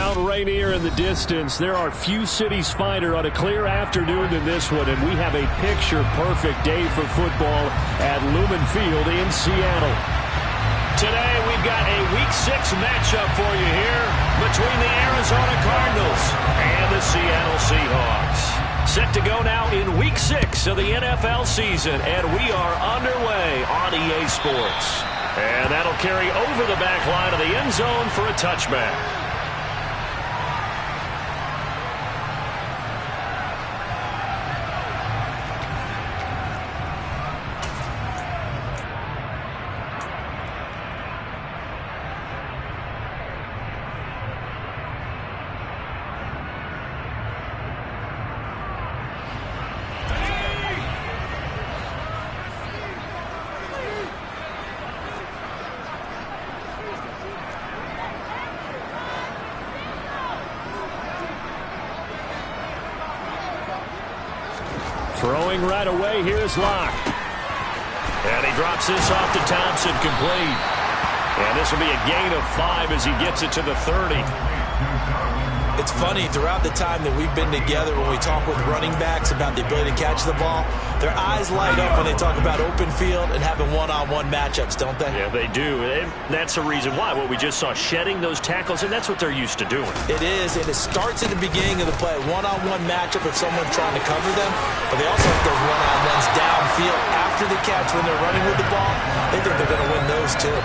Mount Rainier in the distance. There are few cities finer on a clear afternoon than this one, and we have a picture-perfect day for football at Lumen Field in Seattle. Today, we've got a Week 6 matchup for you here between the Arizona Cardinals and the Seattle Seahawks. Set to go now in Week 6 of the NFL season, and we are underway on EA Sports. And that'll carry over the back line of the end zone for a touchback. Throwing right away, here's Locke. And he drops this off to Thompson, complete. And this will be a gain of 5 as he gets it to the 30. It's funny, throughout the time that we've been together, when we talk with running backs about the ability to catch the ball, their eyes light up when they talk about open field and having one-on-one matchups, don't they? Yeah, they do. And that's the reason why. What we just saw, shedding those tackles, and that's what they're used to doing. It is, and it starts at the beginning of the play. One-on-one matchup if someone's trying to cover them, but they also have those one-on-ones downfield after the catch when they're running with the ball. They think they're going to win those, too.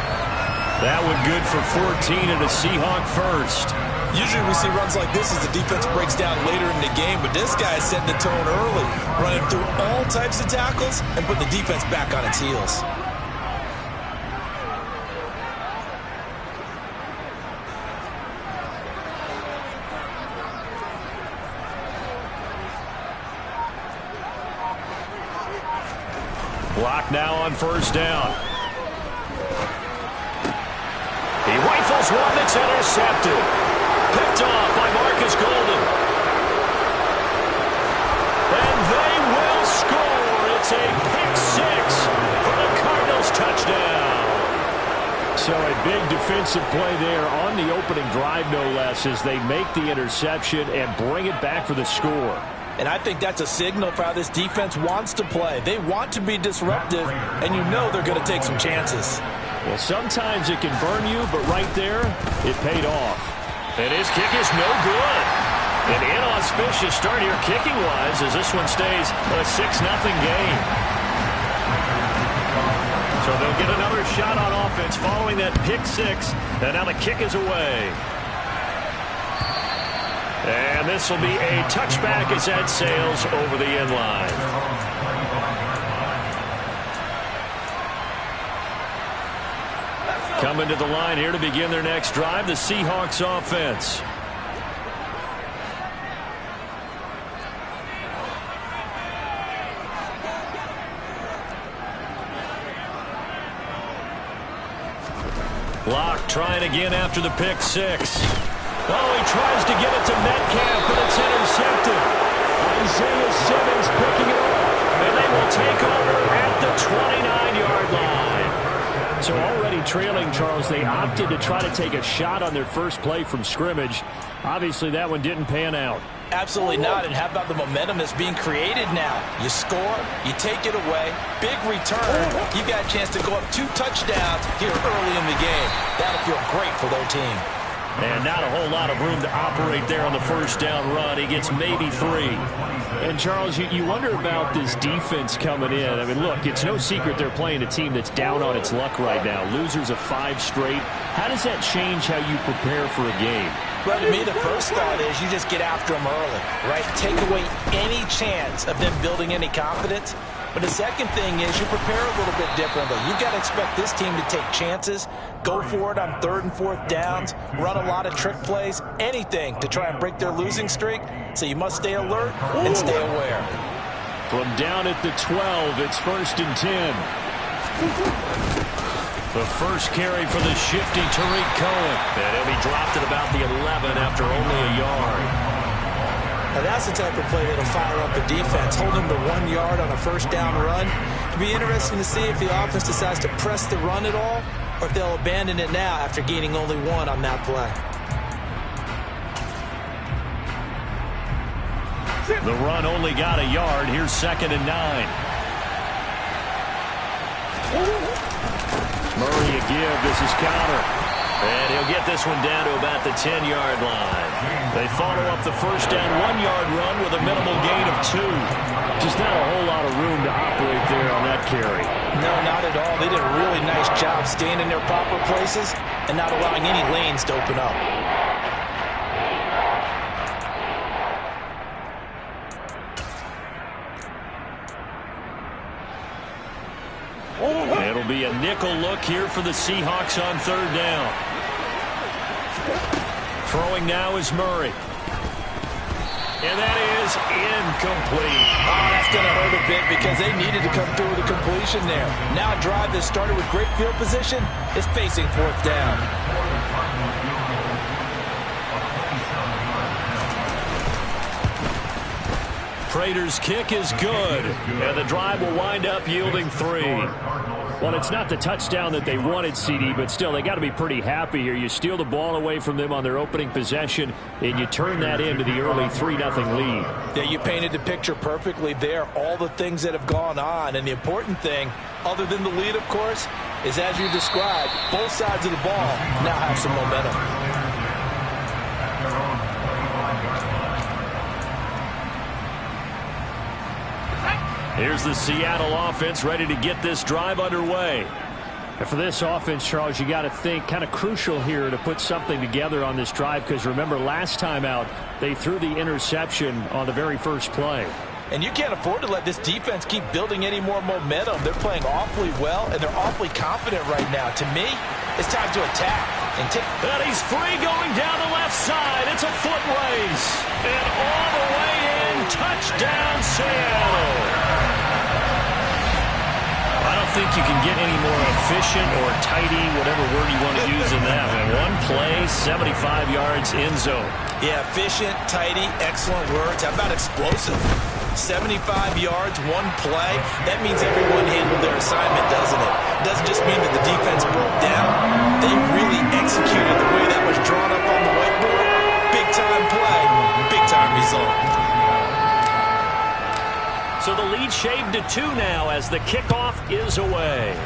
That one good for 14 and a Seahawk first. Usually we see runs like this as the defense breaks down later in the game, but this guy is setting the tone early, running through all types of tackles and putting the defense back on its heels. Block now on first down. He rifles one that's intercepted. Picked off by Marcus Golden. And they will score. It's a pick 6 for the Cardinals touchdown. So a big defensive play there on the opening drive, no less, as they make the interception and bring it back for the score. And I think that's a signal for how this defense wants to play. They want to be disruptive, and you know they're going to take some chances. Well, sometimes it can burn you, but right there, it paid off. And his kick is no good. An inauspicious start here kicking-wise as this one stays a 6-0 game. So they'll get another shot on offense following that pick 6. And now the kick is away. And this will be a touchback as that sails over the end line. Coming to the line here to begin their next drive, the Seahawks offense. Locke trying again after the pick 6. Oh, he tries to get it to Metcalf, but it's intercepted. Isaiah Simmons picking it off, and they will take over at the 29-yard line. So already trailing, Charles, they opted to try to take a shot on their first play from scrimmage. Obviously, that one didn't pan out. Absolutely not. And how about the momentum that's being created now? You score, you take it away, big return. You got a chance to go up 2 touchdowns here early in the game. That'll feel great for their team. And not a whole lot of room to operate there on the first down run. He gets maybe 3. And, Charles, you wonder about this defense coming in. I mean, look, it's no secret they're playing a team that's down on its luck right now. Losers of 5 straight. How does that change how you prepare for a game? Well, to me, the first thought is you just get after them early, right? Take away any chance of them building any confidence. But the second thing is you prepare a little bit differently. You've got to expect this team to take chances, go for it on 3rd and 4th downs, run a lot of trick plays, anything to try and break their losing streak. So you must stay alert and stay aware. From down at the 12, it's 1st and 10. The first carry for the shifty Tariq Cohen. And he'll be dropped at about the 11 after only a yard. Now that's the type of play that'll fire up the defense. Hold them to 1 yard on a first down run. It'll be interesting to see if the offense decides to press the run at all or if they'll abandon it now after gaining only 1 on that play. The run only got a yard. Here's 2nd and 9. Murray a give. This is counter. And he'll get this one down to about the 10-yard line. They follow up the first down 1-yard run with a minimal gain of 2. Just not a whole lot of room to operate there on that carry. No, not at all. They did a really nice job staying in their proper places and not allowing any lanes to open up. It'll be a nickel look here for the Seahawks on 3rd down. Throwing now is Murray. And that is incomplete. Oh, that's going to hurt a bit because they needed to come through with a completion there. Now a drive that started with great field position is facing 4th down. Prater's kick is good, and the drive will wind up yielding 3. Well, it's not the touchdown that they wanted, CD, but still, they got to be pretty happy here. You steal the ball away from them on their opening possession, and you turn that into the early 3-0 lead. Yeah, you painted the picture perfectly there, all the things that have gone on, and the important thing, other than the lead, of course, is as you described, both sides of the ball now have some momentum. Here's the Seattle offense ready to get this drive underway. And for this offense, Charles, you got to think kind of crucial here to put something together on this drive, because remember last time out they threw the interception on the very first play. And you can't afford to let this defense keep building any more momentum. They're playing awfully well, and they're awfully confident right now. To me, it's time to attack. And he's free going down the left side. It's a foot race. And all the way in, touchdown Seattle. I don't think you can get any more efficient or tidy, whatever word you want to use in that. One play, 75 yards, end zone. Yeah, efficient, tidy, excellent words. How about explosive? 75 yards, one play. That means everyone handled their assignment, doesn't it? It doesn't just mean that the defense broke down. They really executed the way that was drawn up on the whiteboard. Big-time play, big-time result. So the lead shaved to 2 now as the kickoff is away.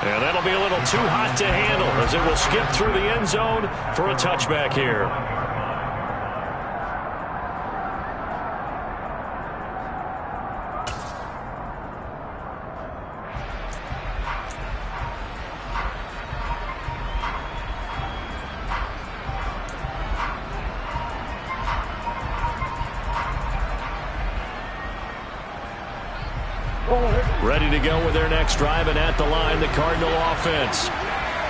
And that'll be a little too hot to handle as it will skip through the end zone for a touchback here. Ready to go with their next drive, and at the line, the Cardinal offense.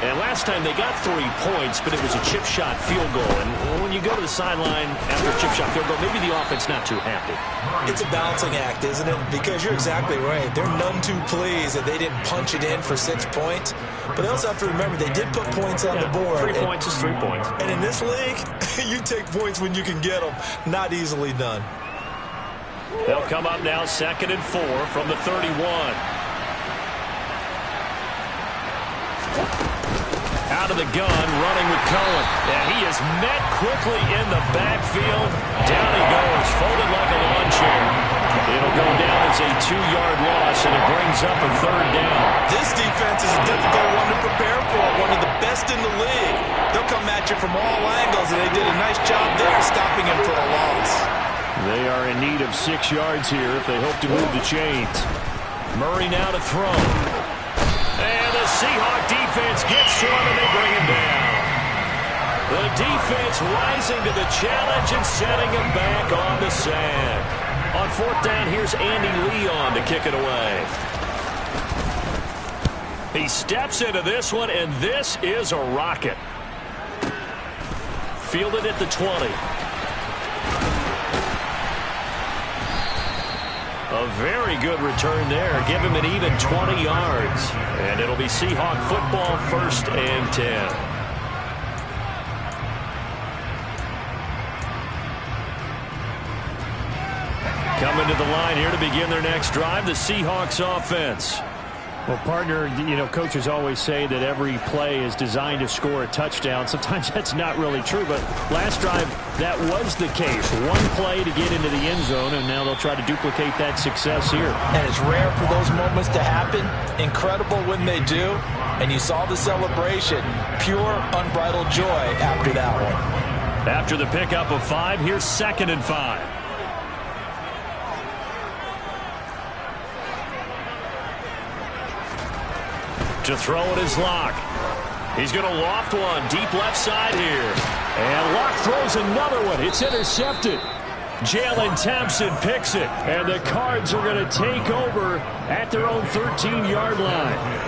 And last time they got 3 points, but it was a chip shot field goal. And when you go to the sideline after a chip shot field goal, maybe the offense not too happy. It's a balancing act, isn't it? Because you're exactly right. They're none too pleased that they didn't punch it in for 6 points. But they also have to remember they did put points on the board. 3 points is 3 points. And in this league, you take points when you can get them. Not easily done. They'll come up now 2nd and 4 from the 31. Out of the gun, running with Cohen. And he is met quickly in the backfield. Down he goes, folded like a lawn chair. It'll go down as a 2-yard loss, and it brings up a 3rd down. This defense is a difficult one to prepare for, one of the best in the league. They'll come at you from all angles, and they did a nice job there stopping him for a loss. They are in need of 6 yards here if they hope to move the chains. Murray now to throw. And the Seahawk defense gets to him, and they bring him down. The defense rising to the challenge and setting him back on the sand. On 4th down, here's Andy Leon to kick it away. He steps into this one, and this is a rocket. Fielded at the 20. A very good return there. Give him an even 20 yards. And it'll be Seahawk football, 1st and 10. Coming to the line here to begin their next drive, the Seahawks offense. Well, partner, coaches always say that every play is designed to score a touchdown. Sometimes that's not really true, but last drive, that was the case. One play to get into the end zone, and now they'll try to duplicate that success here. And it's rare for those moments to happen. Incredible when they do. And you saw the celebration. Pure, unbridled joy after that one. After the pickup of 5, here's 2nd and 5. To throw it is Locke. He's going to loft one deep left side here. And Locke throws another one. It's intercepted. Jalen Thompson picks it. And the Cards are going to take over at their own 13-yard line.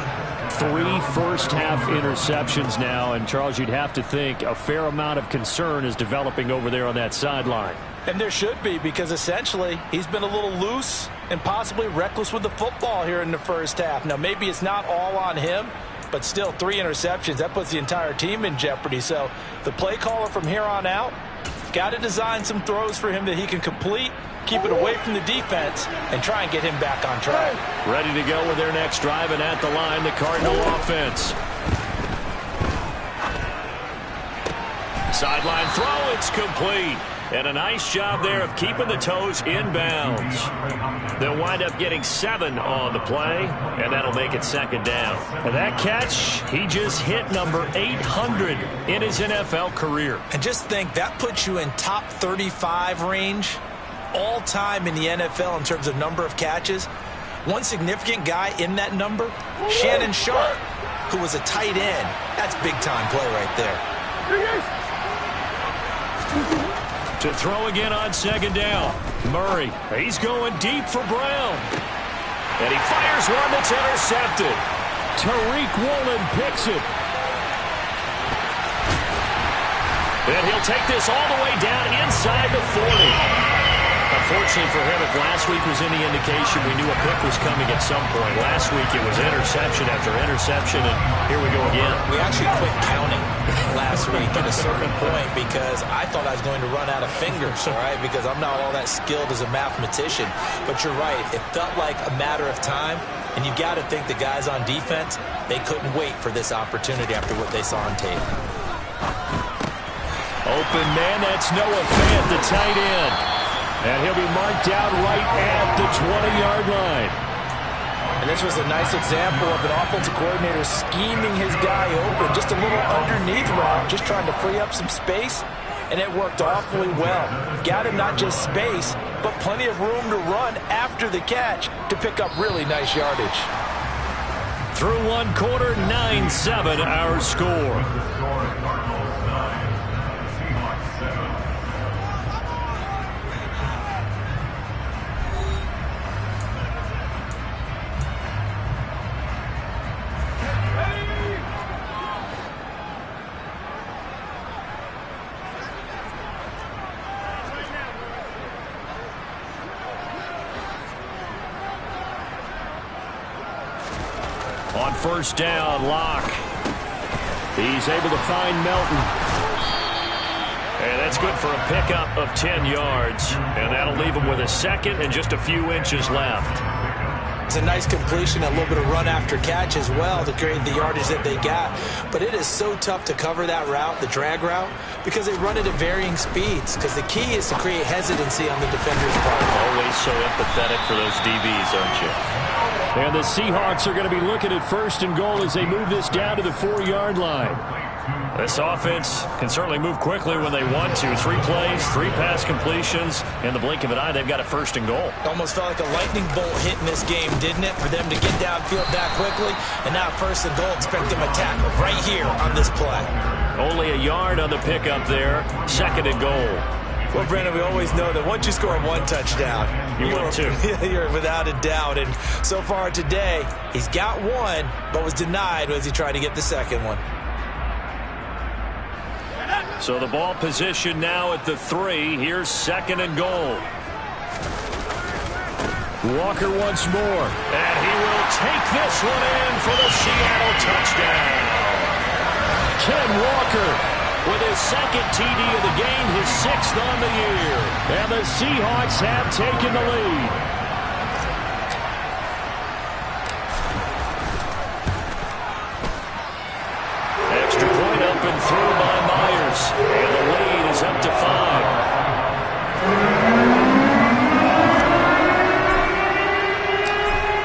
3 first-half interceptions now. And, Charles, you'd have to think a fair amount of concern is developing over there on that sideline. And there should be, because essentially he's been a little loose and possibly reckless with the football here in the first half. Now, maybe it's not all on him, but still 3 interceptions. That puts the entire team in jeopardy. So the play caller from here on out got to design some throws for him that he can complete, keep it away from the defense, and try and get him back on track. Ready to go with their next drive, and at the line, the Cardinal offense. Sideline throw, it's complete. And a nice job there of keeping the toes inbounds. They'll wind up getting 7 on the play, and that'll make it 2nd down. And that catch, he just hit number 800 in his NFL career. And just think, that puts you in top 35 range all time in the NFL in terms of number of catches. One significant guy in that number, Shannon Sharp, who was a tight end. That's big-time play right there. To throw again on 2nd down. Murray, he's going deep for Brown. And he fires one that's intercepted. Tariq Woolen picks it. And he'll take this all the way down inside the 40. Unfortunately for him, if last week was any indication, we knew a pick was coming at some point. Last week it was interception after interception, and here we go again. We actually quit counting last week at a certain point because I thought I was going to run out of fingers, all right, because I'm not all that skilled as a mathematician. But you're right. It felt like a matter of time, and you got to think the guys on defense, they couldn't wait for this opportunity after what they saw on tape. Open man, that's Noah Fant, the tight end. And he'll be marked down right at the 20-yard line. And this was a nice example of an offensive coordinator scheming his guy open. Just a little underneath route, just trying to free up some space. And it worked awfully well. Got him not just space, but plenty of room to run after the catch to pick up really nice yardage. Through 1 quarter, 9-7 our score. On 1st down, Locke. He's able to find Melton. And that's good for a pickup of 10 yards. And that'll leave him with a 2nd and just a few inches left. It's a nice completion, a little bit of run after catch as well to create the yardage that they got. But it is so tough to cover that route, the drag route, because they run it at varying speeds. Because the key is to create hesitancy on the defender's part. Always so empathetic for those DBs, aren't you? And the Seahawks are going to be looking at 1st and goal as they move this down to the 4-yard line. This offense can certainly move quickly when they want to. 3 plays, 3 pass completions. In the blink of an eye, they've got a 1st and goal. Almost felt like a lightning bolt hit in this game, didn't it? For them to get downfield that quickly. And now 1st and goal, expect them to tackle right here on this play. Only a yard on the pickup there. 2nd and goal. Well, Brandon, we always know that once you score 1 touchdown, you're without a doubt. And so far today, he's got 1, but was denied as he tried to get the 2nd one. So the ball position now at the 3. Here's 2nd and goal. Walker once more. And he will take this one in for the Seattle touchdown. Ken Walker with his 2nd TD of the game, his 6th on the year. And the Seahawks have taken the lead. Broken through by Myers. And the lead is up to 5.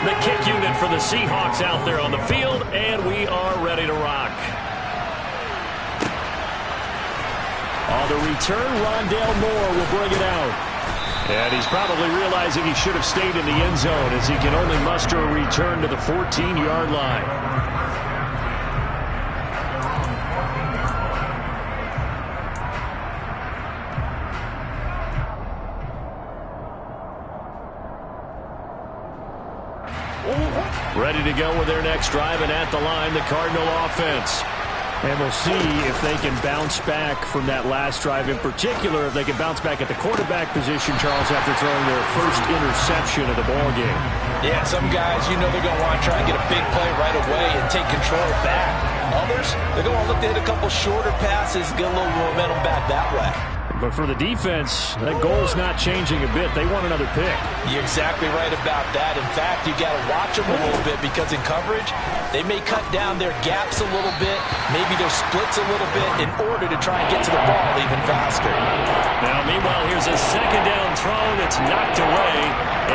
The kick unit for the Seahawks out there on the field, and we are ready to rock. On the return, Rondale Moore will bring it out. And he's probably realizing he should have stayed in the end zone as he can only muster a return to the 14-yard line. Ready to go with their next drive, and at the line, the Cardinal offense. And we'll see if they can bounce back from that last drive, in particular, if they can bounce back at the quarterback position, Charles, after throwing their first interception of the ballgame. Yeah, some guys, you know they're going to want to try and get a big play right away and take control back. Others, they're going to look to hit a couple shorter passes, get a little momentum back that way. But for the defense, that goal's not changing a bit. They want another pick. You're exactly right about that. In fact, you got to watch them a little bit because in coverage, they may cut down their gaps a little bit, maybe their splits a little bit in order to try and get to the ball even faster. Now, meanwhile, here's a second down throw that's knocked away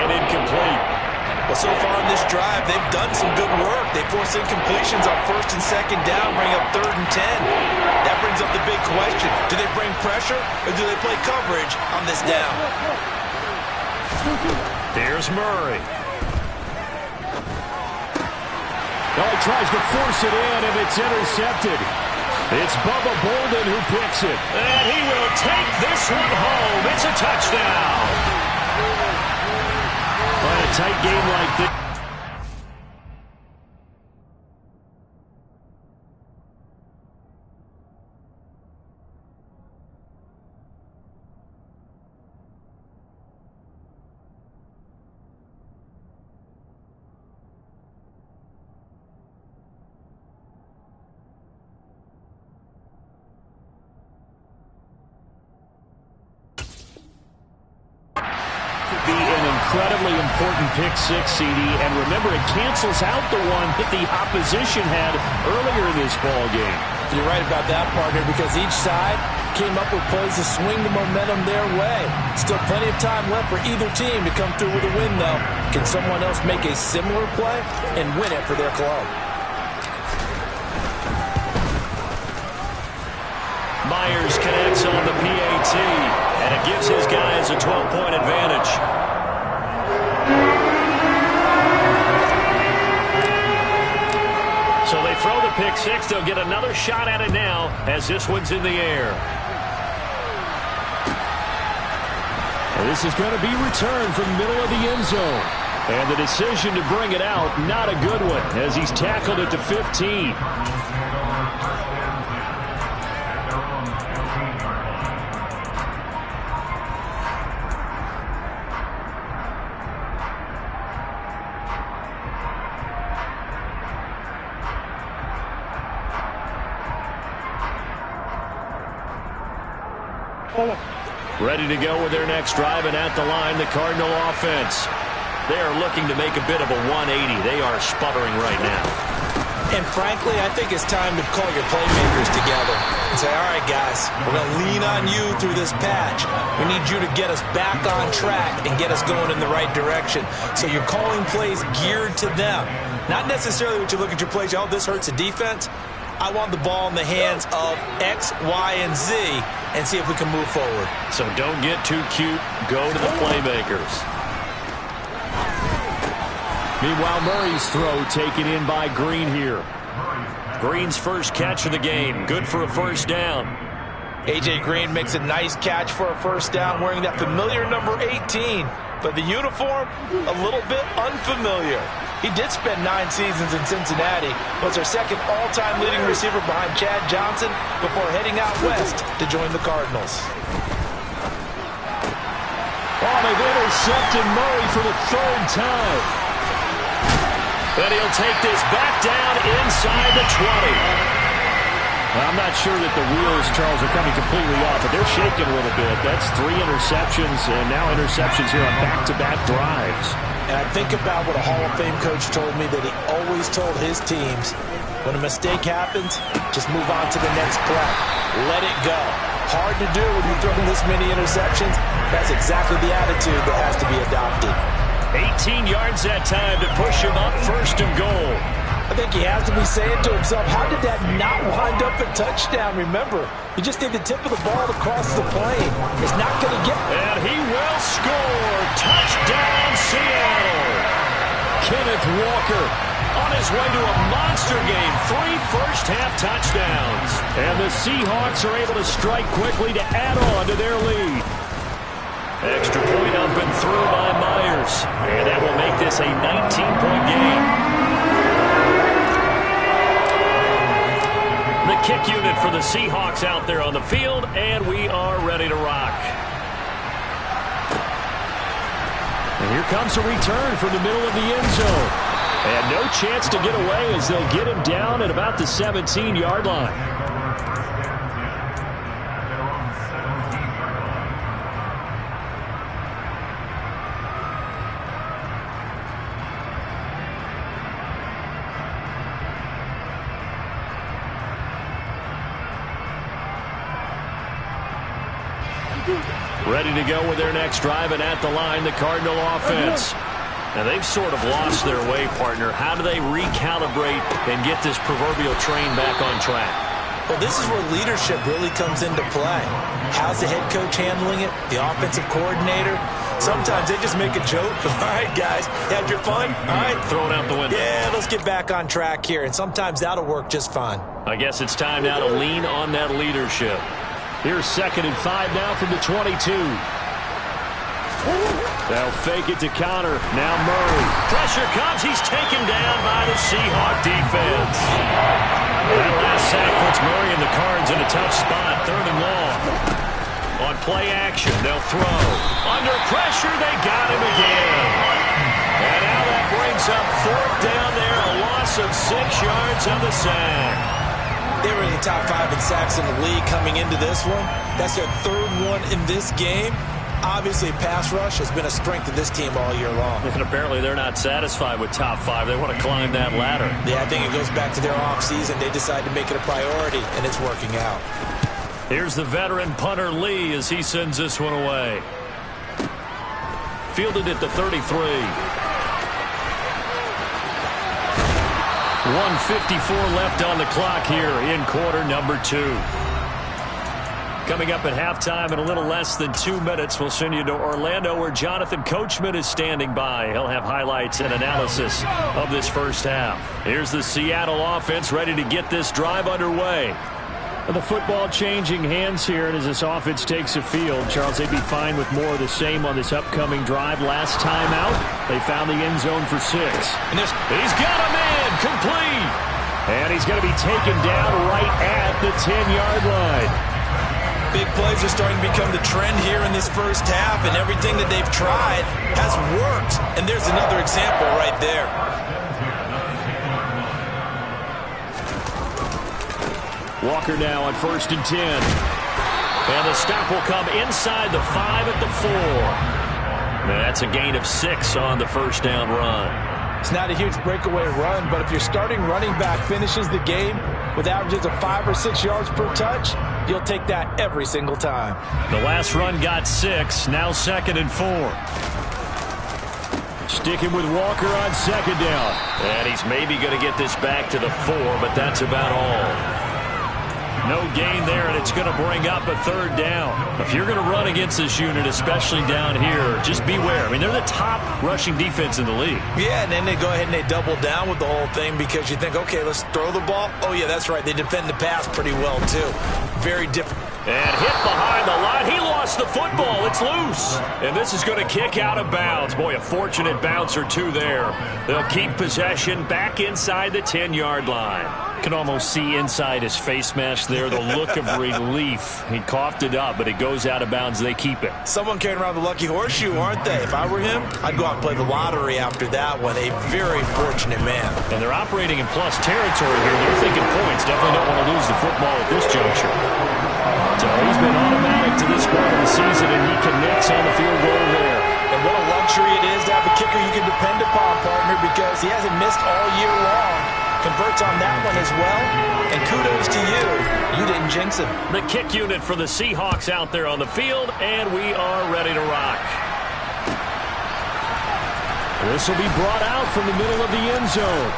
and incomplete. Well, so far in this drive, they've done some good work. They force incompletions on first and second down, bring up 3rd and 10. That brings up the big question. Do they bring pressure or do they play coverage on this down? There's Murray. Oh, he tries to force it in, and it's intercepted. It's Bubba Bolden who picks it. And he will take this one home. It's a touchdown. By a tight game like this. Be an incredibly important pick six, CD, and remember it cancels out the one that the opposition had earlier in this ball game. You're right about that, partner, because each side came up with plays to swing the momentum their way. Still plenty of time left for either team to come through with a win, though. Can someone else make a similar play and win it for their club? Myers connects on the PAT, and it gives his guys a 12-point advantage. So they throw the pick six. They'll get another shot at it now as this one's in the air. And this is going to be returned from the middle of the end zone. And the decision to bring it out, not a good one, as he's tackled it to 15. Ready to go with their next drive, and at the line, the Cardinal offense. They are looking to make a bit of a 180. They are sputtering right now. And frankly, I think it's time to call your playmakers together and say, all right, guys, we're going to lean on you through this patch. We need you to get us back on track and get us going in the right direction. So you're calling plays geared to them. Not necessarily what you look at your plays, oh, this hurts the defense. I want the ball in the hands of X, Y, and Z and see if we can move forward. So don't get too cute. Go to the playmakers. Meanwhile, Murray's throw taken in by Green here. Green's first catch of the game. Good for a first down. A.J. Green makes a nice catch for a first down wearing that familiar number 18. But the uniform, a little bit unfamiliar. He did spend 9 seasons in Cincinnati, was their second all-time leading receiver behind Chad Johnson before heading out west to join the Cardinals. Oh, they've intercepted Murray for the 3rd time. And he'll take this back down inside the 20. Well, I'm not sure that the wheels, Charles, are coming completely off, but they're shaking a little bit. That's 3 interceptions, and now interceptions here on back-to-back drives. And I think about what a Hall of Fame coach told me, that he always told his teams, When a mistake happens, just move on to the next play. Let it go. Hard to do when you're throwing this many interceptions. That's exactly the attitude that has to be adopted. 18 yards that time to push him up, 1st and goal. I think he has to be saying to himself, how did that not wind up a touchdown? Remember, you just need the tip of the ball to cross the plane. It's not going to get... And he will score. Touchdown, Seattle. Kenneth Walker on his way to a monster game. 3 first-half touchdowns. And the Seahawks are able to strike quickly to add on to their lead. Extra point up and through by Myers. And that will make this a 19-point game. The kick unit for the Seahawks out there on the field, and we are ready to rock. And here comes a return from the middle of the end zone. And no chance to get away as they'll get him down at about the 17-yard line. Ready to go with their next drive, and at the line, the Cardinal offense. Now, they've sort of lost their way, partner. How do they recalibrate and get this proverbial train back on track? Well, this is where leadership really comes into play. How's the head coach handling it? The offensive coordinator? Sometimes they just make a joke. All right, guys, had your fun? All right. Throw it out the window. Yeah, let's get back on track here, and sometimes that'll work just fine. I guess it's time now to lean on that leadership. Here's 2nd and 5 now from the 22. They'll fake it to counter. Now Murray. Pressure comes. He's taken down by the Seahawk defense. That last sack puts Murray and the Cards in a tough spot. 3rd and long. On play action, they'll throw. Under pressure, they got him again. And now that brings up 4th down there. A loss of 6 yards on the sack. They were in the top 5 in sacks in the league coming into this one. That's their 3rd one in this game. Obviously, pass rush has been a strength of this team all year long. And apparently they're not satisfied with top 5. They want to climb that ladder. Yeah, I think it goes back to their offseason. They decided to make it a priority, and it's working out. Here's the veteran punter Lee as he sends this one away. Fielded at the 33. 1:54 left on the clock here in quarter number 2. Coming up at halftime in a little less than 2 minutes, we'll send you to Orlando where Jonathan Coachman is standing by. He'll have highlights and analysis of this first half. Here's the Seattle offense ready to get this drive underway. The football changing hands here, and as this offense takes the field, Charles, they'd be fine with more of the same on this upcoming drive. Last time out, they found the end zone for 6. And he's got him in, complete. And he's going to be taken down right at the 10-yard line. Big plays are starting to become the trend here in this first half, and everything that they've tried has worked. And there's another example right there. Walker now on 1st and 10. And the stop will come inside the 5 at the 4. That's a gain of 6 on the first down run. It's not a huge breakaway run, but if your starting running back finishes the game with averages of 5 or 6 yards per touch, you'll take that every single time. The last run got 6. Now 2nd and 4. Sticking with Walker on 2nd down. And he's maybe going to get this back to the 4, but that's about all. No gain there, and it's going to bring up a 3rd down. If you're going to run against this unit, especially down here, just beware. I mean, they're the top rushing defense in the league. Yeah, and then they go ahead and they double down with the whole thing because you think, okay, let's throw the ball. Oh, yeah, that's right. They defend the pass pretty well, too. Very different. And hit behind the line. He lost the football. It's loose. And this is going to kick out of bounds. Boy, a fortunate bounce or two there. They'll keep possession back inside the 10-yard line. You can almost see inside his face mask there the look of relief. He coughed it up, but it goes out of bounds. They keep it. Someone carrying around the lucky horseshoe, aren't they? If I were him, I'd go out and play the lottery after that one. A very fortunate man. And they're operating in plus territory here. They're thinking points. Definitely don't want to lose the football at this juncture. So he's been automatic to this part of the season, and he connects on the field goal there. And what a luxury it is to have a kicker you can depend upon, partner, because he hasn't missed all year long. converts on that one as well. And kudos to you. You didn't jinx him. The kick unit for the Seahawks out there on the field, and we are ready to rock. This will be brought out from the middle of the end zone.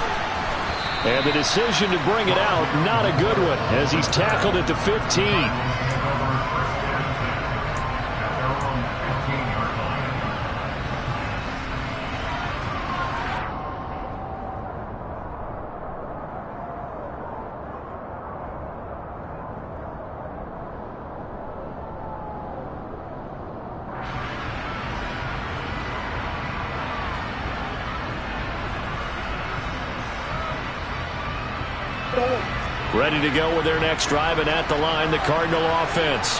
And the decision to bring it out, not a good one, as he's tackled at the 15. Ready to go with their next drive, and at the line, the Cardinal offense.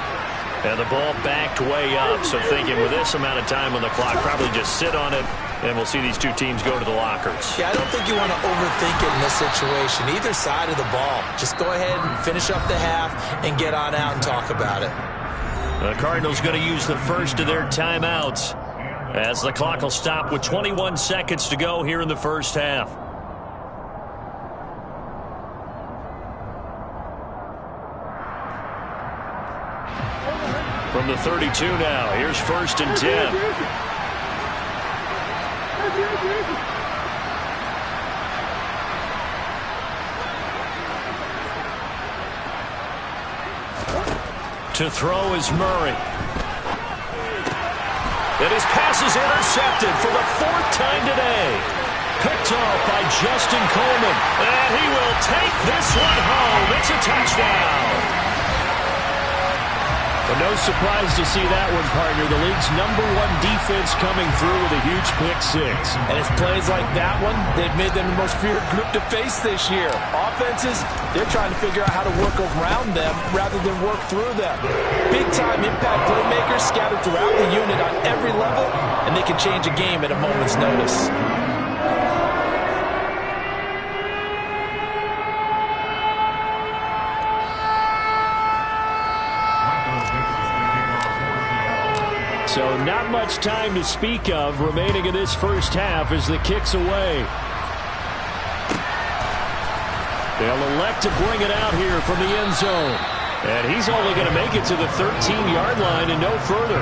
And the ball backed way up, so thinking with this amount of time on the clock, probably just sit on it, and we'll see these two teams go to the lockers. Yeah, I don't think you want to overthink it in this situation, either side of the ball. Just go ahead and finish up the half and get on out and talk about it. The Cardinals going to use the first of their timeouts as the clock will stop with 21 seconds to go here in the first half. From the 32 now, here's 1st and 10. To throw is Murray. And his pass is intercepted for the 4th time today. Picked off by Justin Coleman. And he will take this one home. It's a touchdown. But no surprise to see that one, partner. The league's #1 defense coming through with a huge pick-6. And it's plays like that one, they've made them the most feared group to face this year. Offenses, they're trying to figure out how to work around them rather than work through them. Big-time impact playmakers scattered throughout the unit on every level, and they can change a game at a moment's notice. So not much time to speak of remaining in this first half as the kick's away. They'll elect to bring it out here from the end zone. And he's only going to make it to the 13-yard line and no further.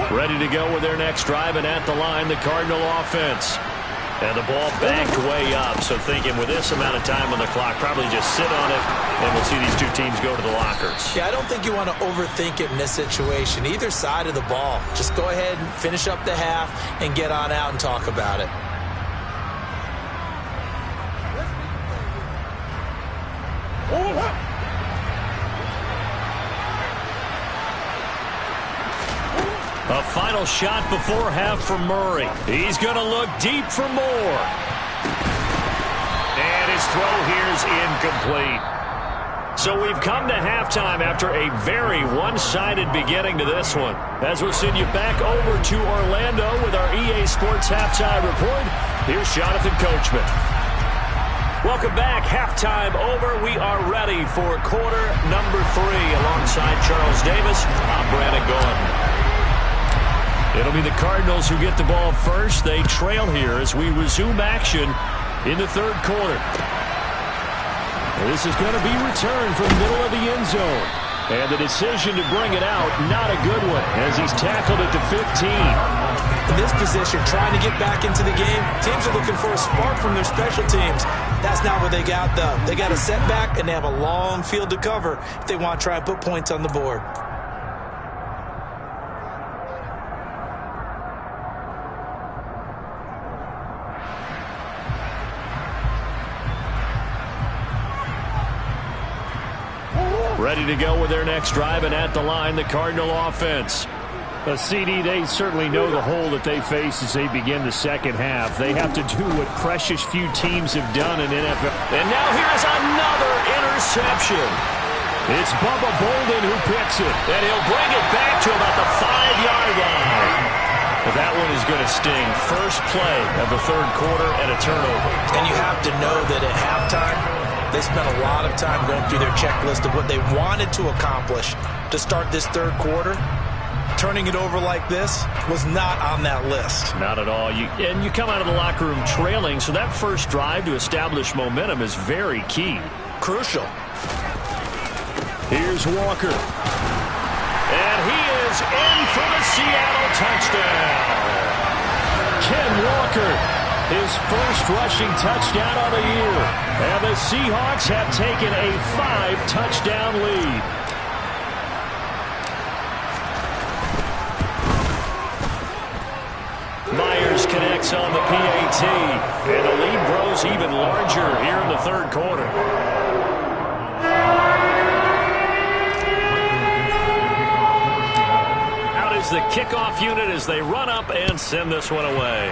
Ready to go with their next drive, and at the line, the Cardinal offense. And the ball backed way up, so thinking with this amount of time on the clock, probably just sit on it, and we'll see these two teams go to the lockers. Yeah, I don't think you want to overthink it in this situation, either side of the ball. Just go ahead and finish up the half and get on out and talk about it. A final shot before half for Murray. He's going to look deep for more. And his throw here is incomplete. So we've come to halftime after a very one-sided beginning to this one. As we'll send you back over to Orlando with our EA Sports Halftime Report, here's Jonathan Coachman. Welcome back. Halftime over. We are ready for quarter number 3. Alongside Charles Davis, I'm Brandon Gordon. It'll be the Cardinals who get the ball first. They trail here as we resume action in the third quarter. This is going to be returned from the middle of the end zone. And the decision to bring it out, not a good one, as he's tackled at the 15. In this position, trying to get back into the game, teams are looking for a spark from their special teams. That's not what they got, though. They got a setback, and they have a long field to cover if they want to try and put points on the board. Ready to go with their next drive, and at the line, the Cardinal offense. CD, they certainly know the hole that they face as they begin the second half. They have to do what precious few teams have done in NFL. And now here's another interception. It's Bubba Bolden who picks it, and he'll bring it back to about the 5-yard line. But that one is going to sting. First play of the third quarter and a turnover. And you have to know that at halftime, they spent a lot of time going through their checklist of what they wanted to accomplish to start this third quarter. Turning it over like this was not on that list. Not at all. And you come out of the locker room trailing, so that first drive to establish momentum is very key. Crucial. Here's Walker. And he is in for the Seattle touchdown. Ken Walker, his first rushing touchdown of the year. And the Seahawks have taken a 5-touchdown lead. Myers connects on the PAT. And the lead grows even larger here in the third quarter. The kickoff unit as they run up and send this one away.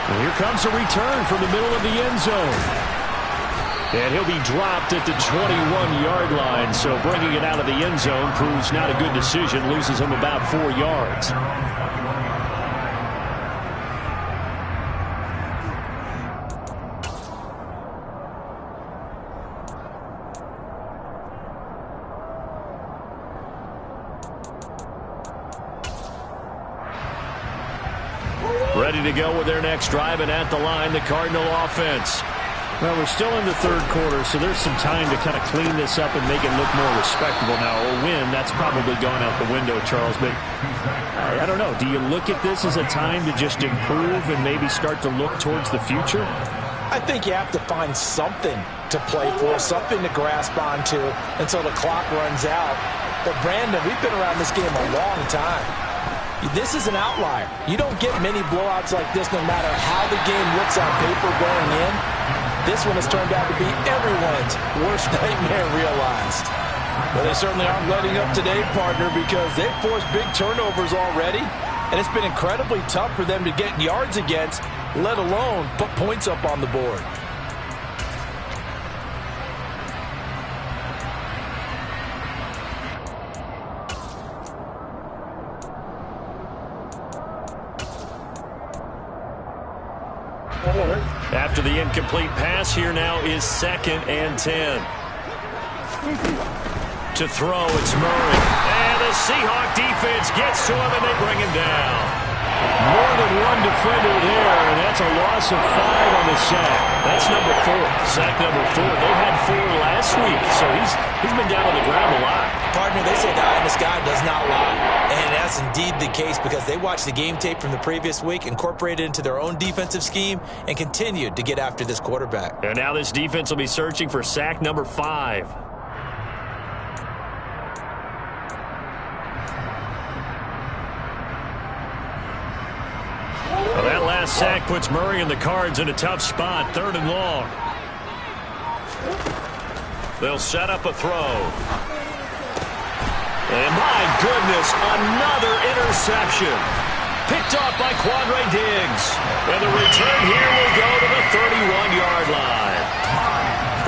And here comes a return from the middle of the end zone. And he'll be dropped at the 21-yard line, so bringing it out of the end zone proves not a good decision, loses him about 4 yards. Ready to go with their next drive, and at the line, the Cardinal offense. Well, we're still in the third quarter, so there's some time to kind of clean this up and make it look more respectable now. A win, that's probably gone out the window, Charles, but I don't know. Do you look at this as a time to just improve and maybe start to look towards the future? I think you have to find something to play for, something to grasp onto until the clock runs out. But, Brandon, we've been around this game a long time. This is an outlier. You don't get many blowouts like this no matter how the game looks on paper going in. This one has turned out to be everyone's worst nightmare realized. Well, they certainly aren't letting up today, partner, because they've forced big turnovers already, and it's been incredibly tough for them to get yards against, let alone put points up on the board. After the incomplete pass, here now is 2nd and 10. To throw, it's Murray. And the Seahawk defense gets to him, and they bring him down. More than one defender there, and that's a loss of 5 on the sack. That's number 4. Sack number 4. They had 4 last week, so he's been down on the ground a lot. Partner, they say the eye in the sky does not lie. And that's indeed the case because they watched the game tape from the previous week, incorporated it into their own defensive scheme, and continued to get after this quarterback. And now this defense will be searching for sack number 5. Well, that last sack puts Murray and the Cards in a tough spot, 3rd and long. They'll set up a throw. And my goodness, another interception. Picked off by Quandre Diggs. And the return here will go to the 31-yard line.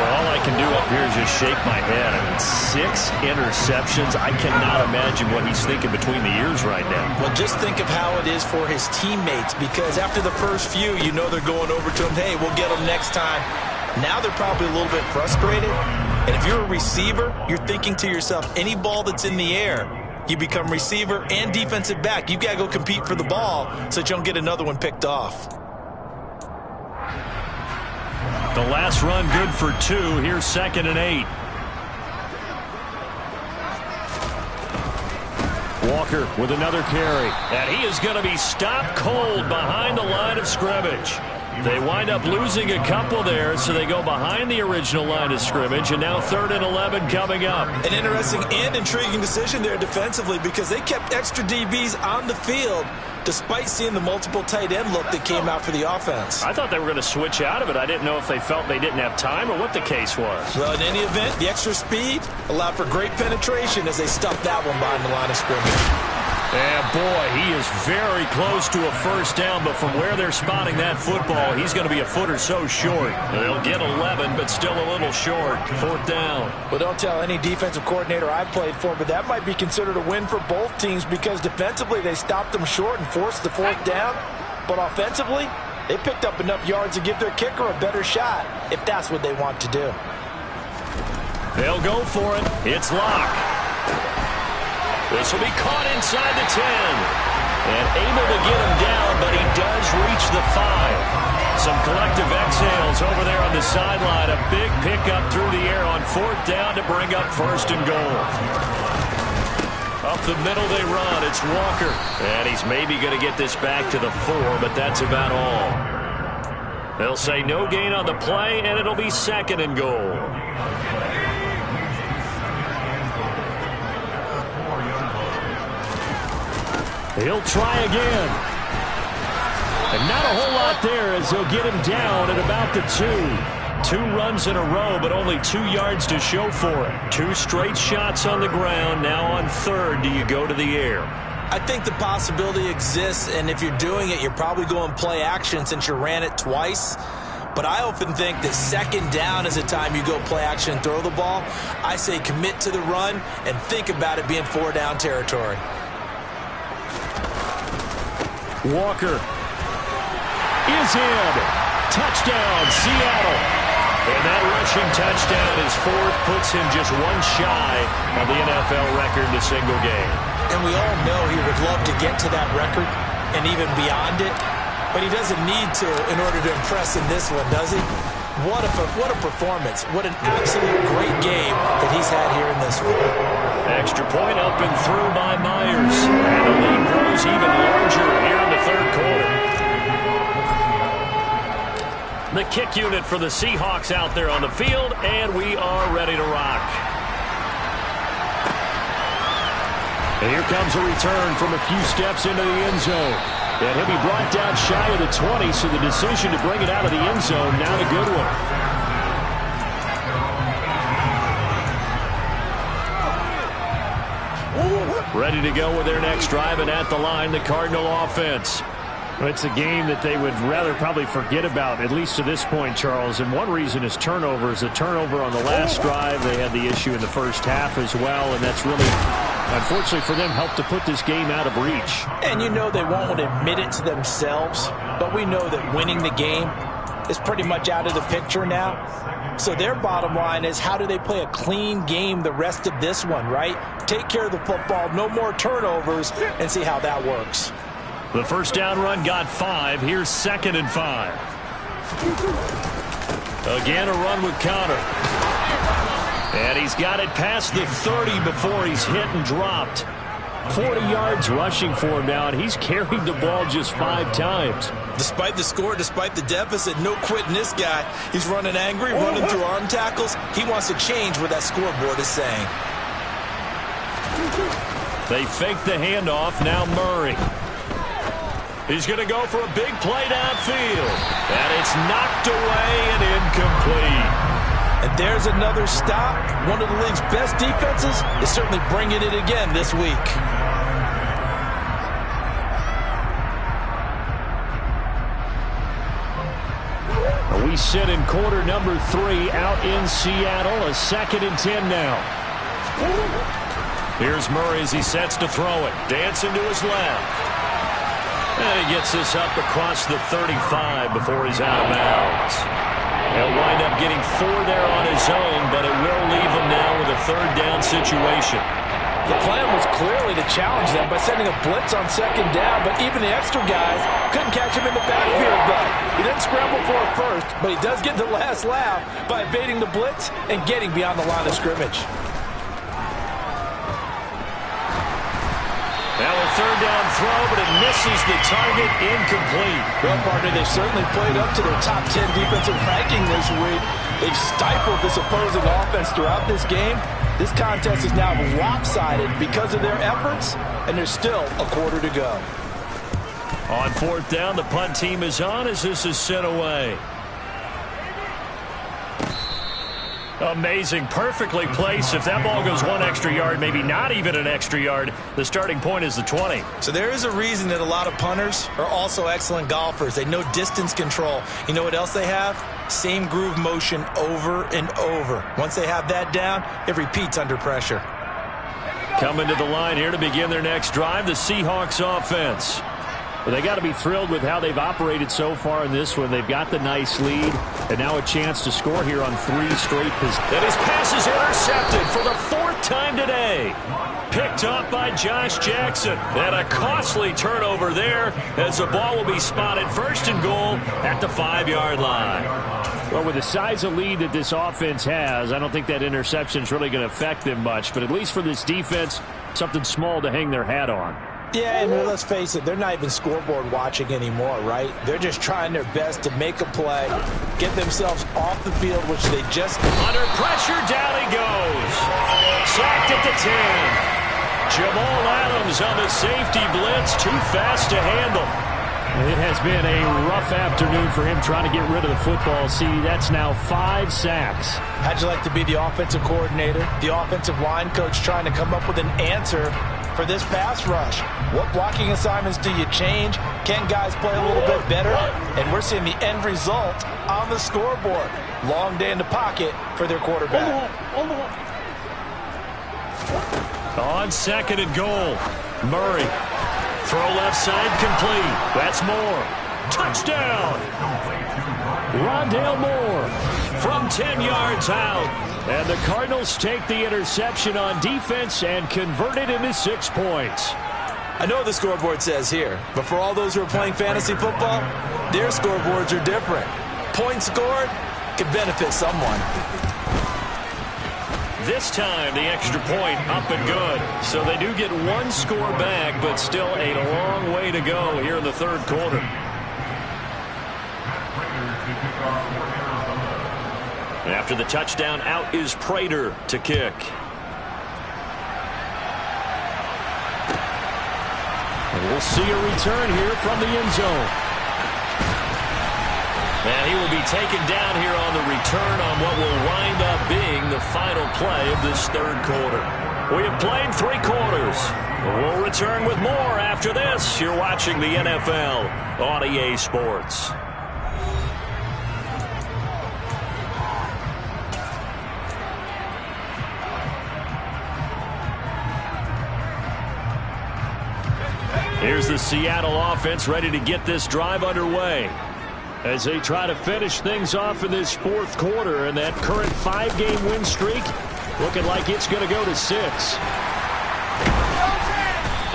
Well, all I can do up here is just shake my head. I mean, 6 interceptions. I cannot imagine what he's thinking between the ears right now. Well, just think of how it is for his teammates, because after the first few, you know they're going over to him, hey, we'll get him next time. Now they're probably a little bit frustrated. And if you're a receiver, you're thinking to yourself, any ball that's in the air, you become receiver and defensive back. You've got to go compete for the ball so that you don't get another one picked off. The last run good for 2. Here's 2nd and 8. Walker with another carry. And he is going to be stopped cold behind the line of scrimmage. They wind up losing a couple there, so they go behind the original line of scrimmage, and now 3rd and 11 coming up. An interesting and intriguing decision there defensively because they kept extra DBs on the field despite seeing the multiple tight end look that came out for the offense. I thought they were going to switch out of it. I didn't know if they felt they didn't have time or what the case was. Well, in any event, the extra speed allowed for great penetration as they stuffed that one behind the line of scrimmage. And boy, he is very close to a first down, but from where they're spotting that football, he's going to be a foot or so short. They'll get 11, but still a little short. Fourth down. Well, don't tell any defensive coordinator I've played for, but that might be considered a win for both teams because defensively they stopped them short and forced the fourth down. But offensively, they picked up enough yards to give their kicker a better shot if that's what they want to do. They'll go for it. It's Locke. This will be caught inside the 10. And able to get him down, but he does reach the 5. Some collective exhales over there on the sideline. A big pickup through the air on fourth down to bring up first and goal. Up the middle they run. It's Walker. And he's maybe going to get this back to the 4, but that's about all. They'll say no gain on the play, and it'll be second and goal. He'll try again. And not a whole lot there as he'll get him down at about the 2. 2 runs in a row, but only 2 yards to show for it. 2 straight shots on the ground. Now on third, do you go to the air? I think the possibility exists, and if you're doing it, you're probably going play action since you ran it twice. But I often think that second down is the time you go play action and throw the ball. I say commit to the run and think about it being 4-down territory. Walker is in. Touchdown, Seattle. And that rushing touchdown is fourth, puts him just 1 shy of the NFL record in a single game. And we all know he would love to get to that record and even beyond it, but he doesn't need to in order to impress in this one, does he? What a performance. What an absolute great game that he's had here in this one. Extra point up and through by Myers. And the lead grows even larger here in the third quarter. The kick unit for the Seahawks out there on the field, and we are ready to rock. And here comes a return from a few steps into the end zone. And he'll be brought down shy of the 20, so the decision to bring it out of the end zone, not a good one. Ready to go with their next drive, and at the line, the Cardinal offense. Well, it's a game that they would rather probably forget about, at least to this point, Charles. And one reason is turnovers. A turnover on the last drive. They had the issue in the first half as well, and that's really, unfortunately for them, helped to put this game out of reach. And you know they won't admit it to themselves, but we know that winning the game is pretty much out of the picture now. So their bottom line is, how do they play a clean game the rest of this one, right? Take care of the football, no more turnovers, and see how that works. The first down run got 5. Here's 2nd and 5. Again, a run with Connor. And he's got it past the 30 before he's hit and dropped. 40 yards rushing for him now, and he's carried the ball just 5 times. Despite the score, despite the deficit, no quitting this guy. He's running angry, running through arm tackles. He wants to change what that scoreboard is saying. They fake the handoff. Now Murray. He's going to go for a big play downfield. And it's knocked away and incomplete. And there's another stop. One of the league's best defenses is certainly bringing it again this week. We sit in quarter number 3 out in Seattle. A 2nd and 10 now. Here's Murray as he sets to throw it. Dancing to his left. And he gets this up across the 35 before he's out of bounds. He'll wind up getting 4 there on his own, but it will leave him now with a 3rd down situation. The plan was clearly to challenge them by sending a blitz on 2nd down, but even the extra guys couldn't catch him in the backfield. But he didn't scramble for it first, but he does get the last laugh by evading the blitz and getting beyond the line of scrimmage. Now a 3rd down throw, but it misses the target, incomplete. Well, partner, they've certainly played up to their top 10 defensive ranking this week. They've stifled this opposing offense throughout this game. This contest is now lopsided because of their efforts, and there's still a quarter to go. On 4th down, the punt team is on as this is sent away. Amazing. Perfectly placed. If that ball goes one extra yard, maybe not even an extra yard, the starting point is the 20. So there is a reason that a lot of punters are also excellent golfers. They know distance control. You know what else they have? Same groove motion over and over. Once they have that down, it repeats under pressure. Coming to the line here to begin their next drive, the Seahawks offense. Well, they got to be thrilled with how they've operated so far in this one. They've got the nice lead, and now a chance to score here on 3 straight possessions. And his pass is intercepted for the 4th time today. Picked up by Josh Jackson. And a costly turnover there as the ball will be spotted first and goal at the 5-yard line. Well, with the size of lead that this offense has, I don't think that interception is really going to affect them much. But at least for this defense, something small to hang their hat on. Yeah, and let's face it, they're not even scoreboard watching anymore, right? They're just trying their best to make a play, get themselves off the field, which they just... Under pressure, down he goes. Sacked at the 10. Jamal Adams on the safety blitz, too fast to handle. It has been a rough afternoon for him trying to get rid of the football. See, that's now 5 sacks. How'd you like to be the offensive coordinator, the offensive line coach trying to come up with an answer for this pass rush? What blocking assignments do you change? Can guys play a little bit better? And we're seeing the end result on the scoreboard. Long day in the pocket for their quarterback. On 2nd and goal, Murray. Throw left side complete. That's Moore. Touchdown! Rondale Moore From 10 yards out. And the Cardinals take the interception on defense and convert it into 6 points. I know what the scoreboard says here, but for all those who are playing fantasy football, their scoreboards are different. Points scored could benefit someone. This time, the extra point up and good. So they do get 1 score back, but still a long way to go here in the 3rd quarter. After the touchdown, out is Prater to kick. And we'll see a return here from the end zone. And he will be taken down here on the return on what will wind up being the final play of this 3rd quarter. We have played 3 quarters. We'll return with more after this. You're watching the NFL on EA Sports. Here's the Seattle offense ready to get this drive underway as they try to finish things off in this 4th quarter, and that current 5-game win streak looking like it's going to go to 6.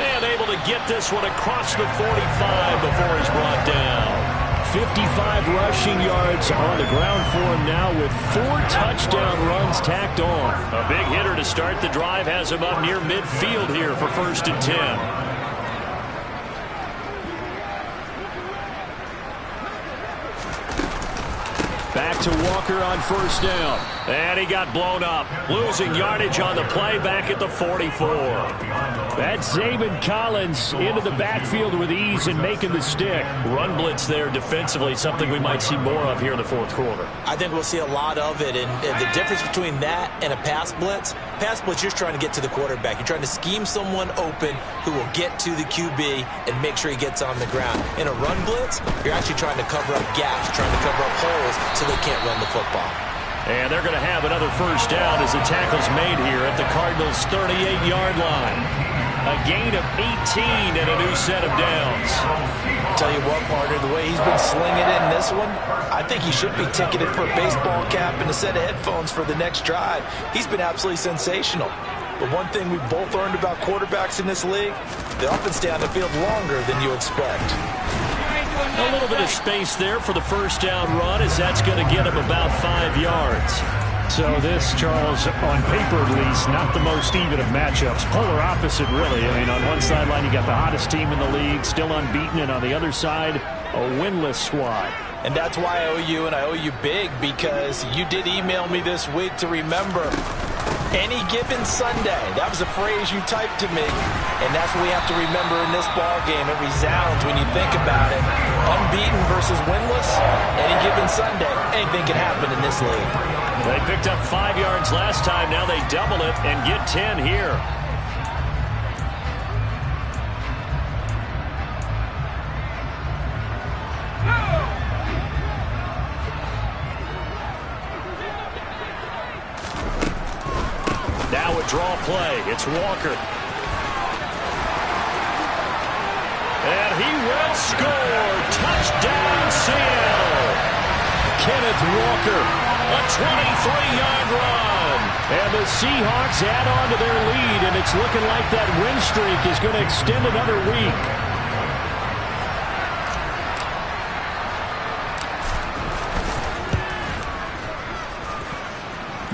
And able to get this one across the 45 before he's brought down. 55 rushing yards on the ground for him now with 4 touchdown runs tacked on. A big hitter to start the drive has him up near midfield here for 1st and 10. Back to Walker on 1st down. And he got blown up. Losing yardage on the play back at the 44. That's Zaven Collins into the backfield with ease and making the stick. Run blitz there defensively, something we might see more of here in the 4th quarter. I think we'll see a lot of it. And the difference between that and a pass blitz, you're trying to get to the quarterback. You're trying to scheme someone open who will get to the QB and make sure he gets on the ground. In a run blitz, you're actually trying to cover up gaps, trying to cover up holes so they can't run the football. And they're going to have another 1st down as the tackle's made here at the Cardinals' 38-yard line. A gain of 18 and a new set of downs. Tell you what, partner, the way he's been slinging it in this one, I think he should be ticketed for a baseball cap and a set of headphones for the next drive. He's been absolutely sensational. But one thing we've both learned about quarterbacks in this league, they often stay on the field longer than you expect. A little bit of space there for the 1st down run, as that's going to get him about 5 yards. So this, Charles, on paper at least, not the most even of matchups. Polar opposite, really. I mean, on one sideline, you got the hottest team in the league, still unbeaten, and on the other side, a winless squad. And that's why I owe you, and I owe you big, because you did email me this week to remember Any given Sunday. That was a phrase you typed to me, and that's what we have to remember in this ball game. It resounds when you think about it. Unbeaten versus winless. Any given Sunday, anything can happen in this league. They picked up 5 yards last time. Now they double it and get 10 here. Now a draw play. It's Walker. And he will score. Touchdown, Seattle. Kenneth Walker, a 23-yard run. And the Seahawks add on to their lead, and it's looking like that win streak is going to extend another week.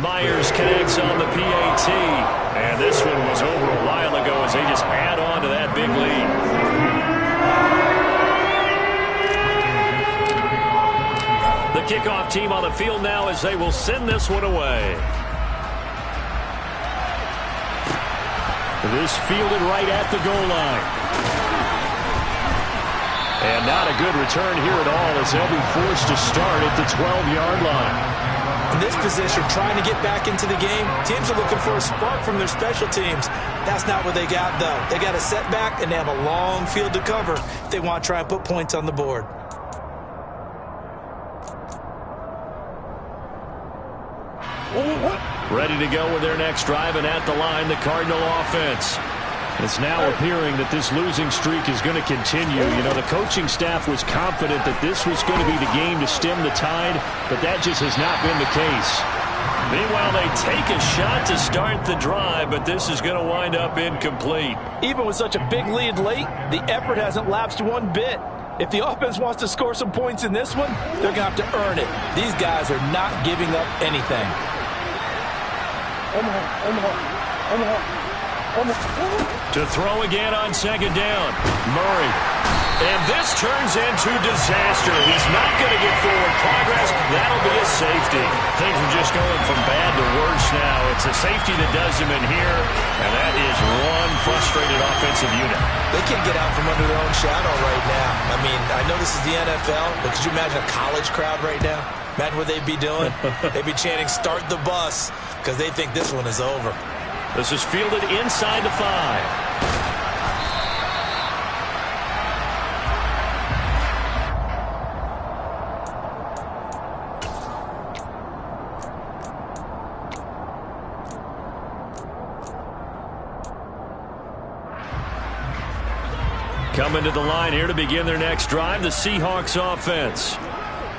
Myers connects on the PAT. And this one was over a while ago as they just add on to that big lead. The kickoff team on the field now as they will send this one away. This fielded right at the goal line. And not a good return here at all as they'll be forced to start at the 12-yard line. In this position, trying to get back into the game, teams are looking for a spark from their special teams. That's not what they got, though. They got a setback, and they have a long field to cover if they want to try and put points on the board. Ready to go with their next drive, and at the line, the Cardinal offense. It's now appearing that this losing streak is going to continue. You know, the coaching staff was confident that this was going to be the game to stem the tide, but that just has not been the case. Meanwhile, they take a shot to start the drive, but this is going to wind up incomplete. Even with such a big lead late, the effort hasn't lapsed one bit. If the offense wants to score some points in this one, they're going to have to earn it. These guys are not giving up anything. To throw again on second down. Murray. And this turns into disaster. He's not going to get forward progress. That'll be a safety. Things are just going from bad to worse now. It's a safety that does him in here, and that is one frustrated offensive unit. They can't get out from under their own shadow right now. I mean, I know this is the NFL, but could you imagine a college crowd right now? Imagine what they'd be doing. They'd be chanting, "Start the bus," because they think this one is over. This is fielded inside the 5. Coming to the line here to begin their next drive, the Seahawks offense.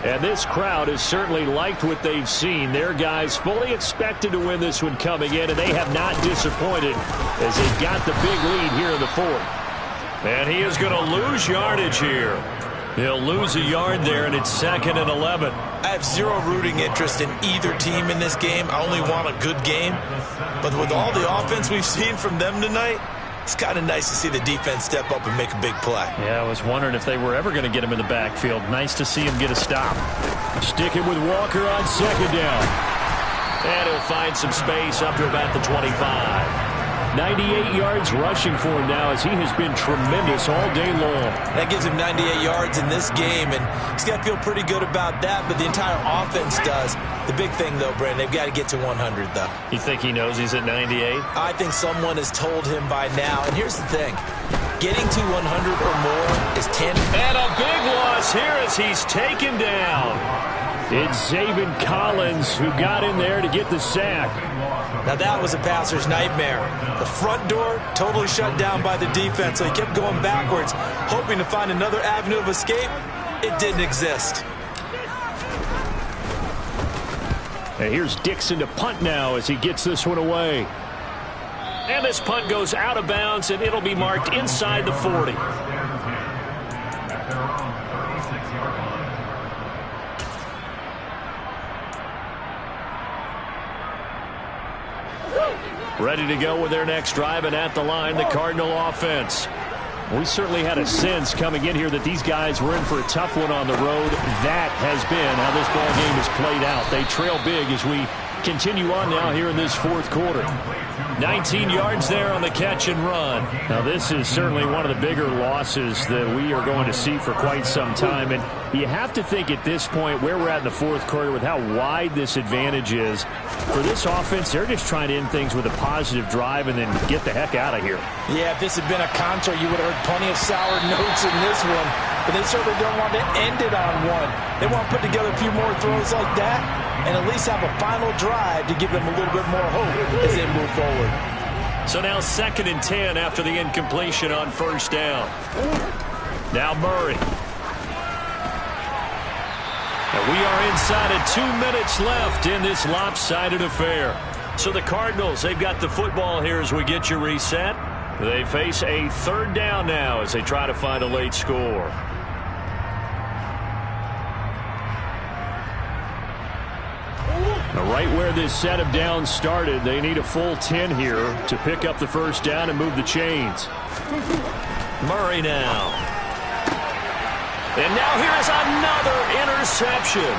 And this crowd has certainly liked what they've seen. Their guys fully expected to win this one coming in, and they have not disappointed as they got the big lead here in the 4th. And he is going to lose yardage here. He'll lose a yard there, and it's 2nd and 11. I have zero rooting interest in either team in this game. I only want a good game. But with all the offense we've seen from them tonight, it's kind of nice to see the defense step up and make a big play. Yeah, I was wondering if they were ever going to get him in the backfield. Nice to see him get a stop. Sticking with Walker on second down. And he'll find some space up to about the 25. 98 yards rushing for him now as he has been tremendous all day long. That gives him 98 yards in this game, and he's got to feel pretty good about that, but the entire offense does. The big thing, though, Brandon, they've got to get to 100, though. You think he knows he's at 98? I think someone has told him by now, and here's the thing. Getting to 100 or more is 10. And a big loss here as he's taken down. It's Zaven Collins who got in there to get the sack. Now that was a passer's nightmare. The front door totally shut down by the defense, so he kept going backwards, hoping to find another avenue of escape. It didn't exist. And here's Dixon to punt now as he gets this one away. And this punt goes out of bounds, and it'll be marked inside the 40. Ready to go with their next drive, and at the line, the Cardinal offense. We certainly had a sense coming in here that these guys were in for a tough one on the road. That has been how this ball game has played out. They trail big as we continue on now here in this fourth quarter. 19 yards there on the catch and run. Now, this is certainly one of the bigger losses that we are going to see for quite some time. And you have to think at this point where we're at in the fourth quarter with how wide this advantage is. For this offense, they're just trying to end things with a positive drive and then get the heck out of here. Yeah, if this had been a concert, you would have heard plenty of sour notes in this one. But they certainly don't want to end it on one. They want to put together a few more throws like that and at least have a final drive to give them a little bit more hope as they move forward. So now 2nd and 10 after the incompletion on first down. Now Murray. And we are inside of 2 minutes left in this lopsided affair. So the Cardinals, they've got the football here as we get you reset. They face a 3rd down now as they try to find a late score. Now, right where this set of downs started, they need a full 10 here to pick up the first down and move the chains. Murray now. And now here is another interception.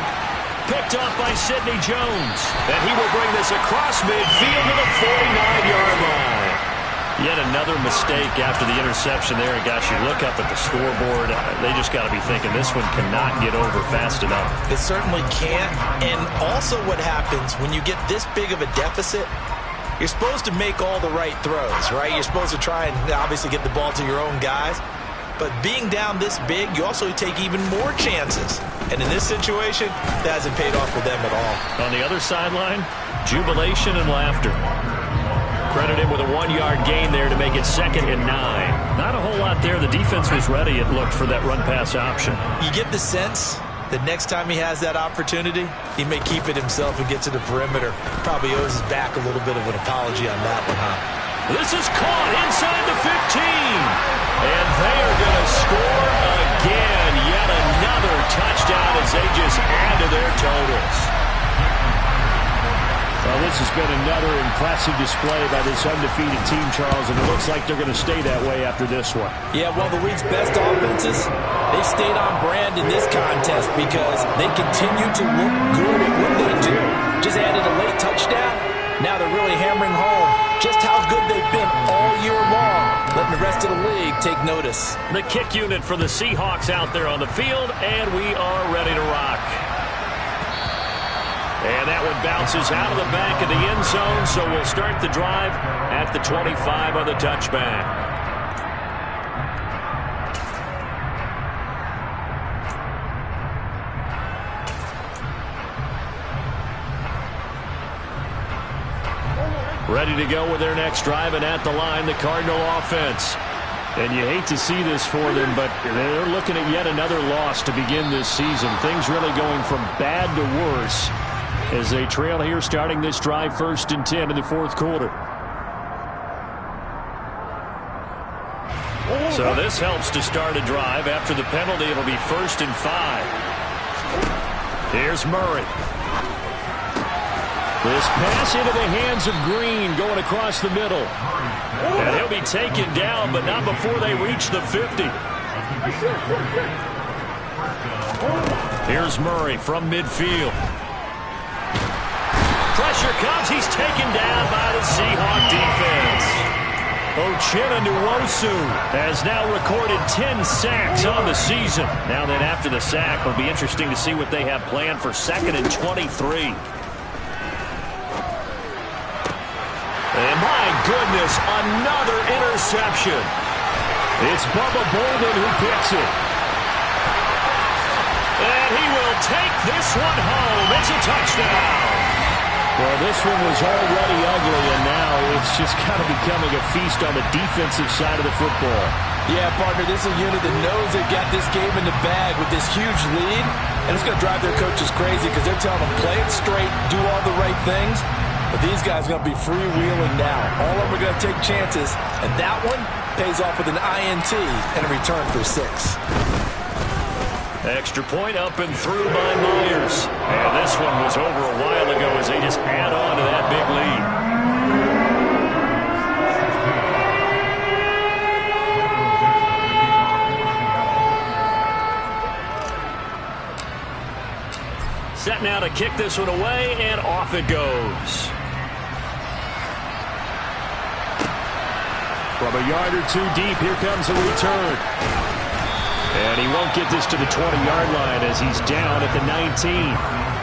Picked off by Sidney Jones. And he will bring this across midfield to the 49-yard line. Yet another mistake after the interception there. And gosh, you look up at the scoreboard, they just got to be thinking this one cannot get over fast enough. It certainly can't. And also what happens when you get this big of a deficit, you're supposed to make all the right throws, right? You're supposed to try and obviously get the ball to your own guys. But being down this big, you also take even more chances. And in this situation, that hasn't paid off for them at all. On the other sideline, jubilation and laughter. Credited with a 1-yard gain there to make it 2nd and 9. Not a whole lot there. The defense was ready, it looked, for that run-pass option. You get the sense that next time he has that opportunity, he may keep it himself and get to the perimeter. Probably owes his back a little bit of an apology on that one, huh? This is caught inside the 15. And they are going to score again. Yet another touchdown as they just add to their totals. Well, this has been another impressive display by this undefeated team, Charles, and it looks like they're going to stay that way after this one. Yeah, well, the league's best offenses, they stayed on brand in this contest because they continue to look good at what they do. Just added a late touchdown. Now they're really hammering home just how good they've been all year long, letting the rest of the league take notice. The kick unit for the Seahawks out there on the field, and we are ready to rock. And that one bounces out of the back of the end zone, so we'll start the drive at the 25 on the touchback. Ready to go with their next drive, and at the line, the Cardinal offense. And you hate to see this for them, but they're looking at yet another loss to begin this season. Things really going from bad to worse as they trail here starting this drive 1st and 10 in the fourth quarter. So this helps to start a drive. After the penalty, it'll be 1st and 5. Here's Murray. This pass into the hands of Green going across the middle. And he'll be taken down, but not before they reach the 50. Here's Murray from midfield. Pressure comes. He's taken down by the Seahawk defense. Uchenna Nwosu has now recorded 10 sacks on the season. Now then, after the sack, it'll be interesting to see what they have planned for 2nd and 23. And my goodness, another interception. It's Bubba Bolden who picks it. And he will take this one home. It's a touchdown. Well, this one was already ugly, and now it's just kind of becoming a feast on the defensive side of the football. Yeah, partner, this is a unit that knows they've got this game in the bag with this huge lead, and it's going to drive their coaches crazy because they're telling them play it straight, do all the right things. But these guys are going to be freewheeling now. All of them are going to take chances, and that one pays off with an INT and a return for 6. Extra point up and through by Myers. And this one was over a while ago as they just add on to that big lead. Set now to kick this one away, and off it goes. From a yard or two deep, here comes a return. And he won't get this to the 20-yard line as he's down at the 19.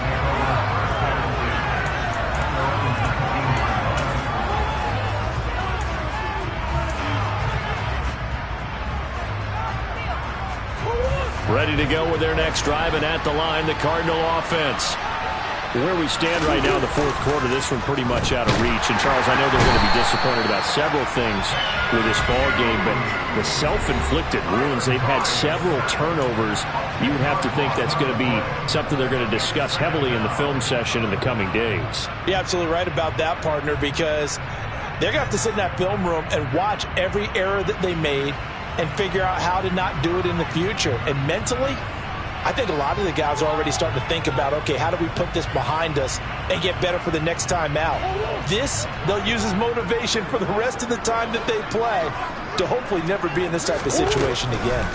Ready to go with their next drive, and at the line, the Cardinal offense. Where we stand right now in the fourth quarter, this one pretty much out of reach. And, Charles, I know they're going to be disappointed about several things with this ball game, but the self-inflicted wounds, they've had several turnovers. You would have to think that's going to be something they're going to discuss heavily in the film session in the coming days. You're absolutely right about that, partner, because they're going to have to sit in that film room and watch every error that they made and figure out how to not do it in the future. And mentally, I think a lot of the guys are already starting to think about, okay, how do we put this behind us and get better for the next time out? This, they'll use as motivation for the rest of the time that they play to hopefully never be in this type of situation again.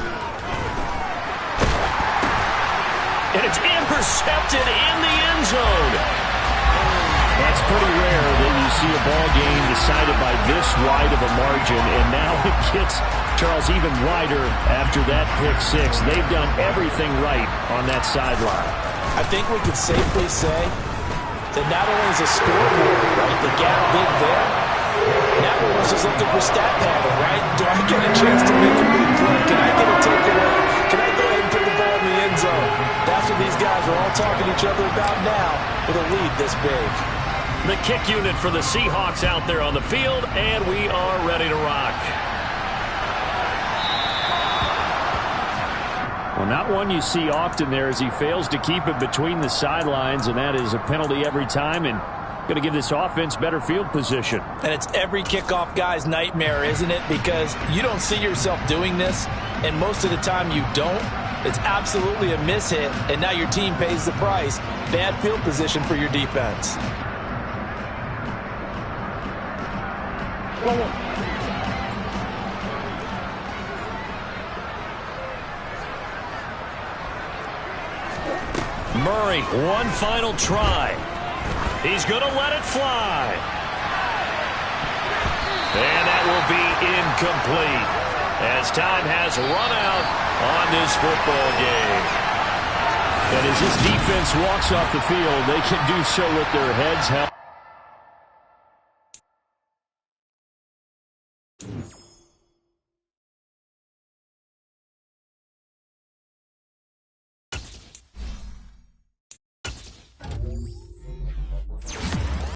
And it's intercepted in the end zone. That's pretty rare that you see a ball game decided by this wide of a margin, and now it gets, Charles, even wider after that pick six. They've done everything right on that sideline. I think we can safely say that not only is the scoreboard, right, the gap big there, now everyone's just looking for stat padding, right? Do I get a chance to make a big play? Can I get a takeaway? Can I go ahead and put the ball in the end zone? That's what these guys are all talking to each other about now with a lead this big. The kick unit for the Seahawks out there on the field, and we are ready to rock. Well, not one you see often there as he fails to keep it between the sidelines, and that is a penalty every time, and going to give this offense better field position. And it's every kickoff guy's nightmare, isn't it? Because you don't see yourself doing this, and most of the time you don't. It's absolutely a mishit, and now your team pays the price. Bad field position for your defense. Murray, one final try. He's going to let it fly. And that will be incomplete as time has run out on this football game. And as this defense walks off the field, they can do so with their heads held.